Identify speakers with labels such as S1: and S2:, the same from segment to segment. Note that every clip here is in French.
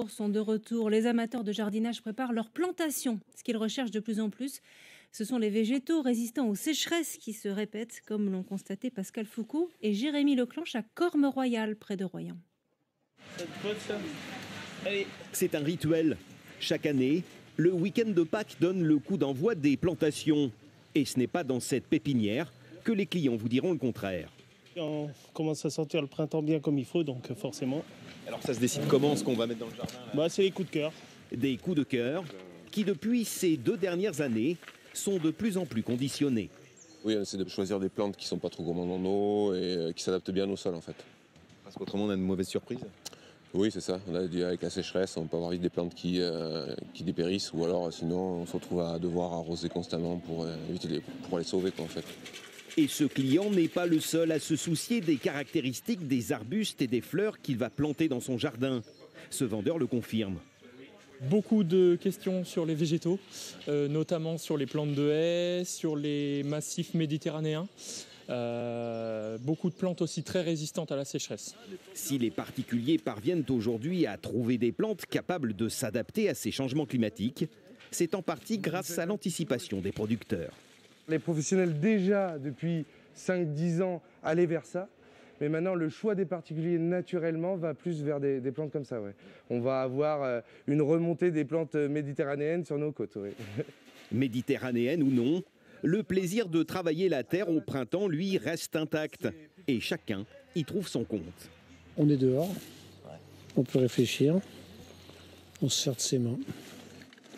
S1: Sont de retour. Les amateurs de jardinage préparent leur plantation. Ce qu'ils recherchent de plus en plus, ce sont les végétaux résistants aux sécheresses qui se répètent, comme l'ont constaté Pascal Foucault et Jérémy Leclanche à Cormes-Royal, près de Royan.
S2: C'est un rituel. Chaque année, le week-end de Pâques donne le coup d'envoi des plantations. Et ce n'est pas dans cette pépinière que les clients vous diront le contraire.
S3: On commence à sentir le printemps bien comme il faut, donc forcément.
S2: Alors ça se décide comment, ce qu'on va mettre dans le jardin là ?
S3: C'est les coups de cœur.
S2: Des coups de cœur qui, depuis ces 2 dernières années, sont de plus en plus conditionnés.
S4: Oui, on essaie de choisir des plantes qui ne sont pas trop gourmandes en eau et qui s'adaptent bien au sol en fait.
S2: Parce qu'autrement on a une mauvaise surprise.
S4: Oui, c'est ça. On a dit avec la sécheresse, on peut avoir vite des plantes qui dépérissent ou alors sinon on se retrouve à devoir arroser constamment pour les sauver quoi, en fait.
S2: Et ce client n'est pas le seul à se soucier des caractéristiques des arbustes et des fleurs qu'il va planter dans son jardin. Ce vendeur le confirme.
S5: Beaucoup de questions sur les végétaux, notamment sur les plantes de haies, sur les massifs méditerranéens. Beaucoup de plantes aussi très résistantes à la sécheresse.
S2: Si les particuliers parviennent aujourd'hui à trouver des plantes capables de s'adapter à ces changements climatiques, c'est en partie grâce à l'anticipation des producteurs.
S6: Les professionnels déjà depuis 5-10 ans allaient vers ça, mais maintenant le choix des particuliers naturellement va plus vers des plantes comme ça. Ouais. On va avoir une remontée des plantes méditerranéennes sur nos côtes. Ouais.
S2: Méditerranéenne ou non, le plaisir de travailler la terre au printemps, lui, reste intact. Et chacun y trouve son compte.
S7: On est dehors, on peut réfléchir, on se sert de ses mains.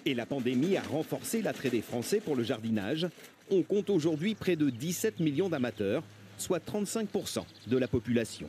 S2: Et la pandémie a renforcé l'attrait des Français pour le jardinage. On compte aujourd'hui près de 17 millions d'amateurs, soit 35% de la population.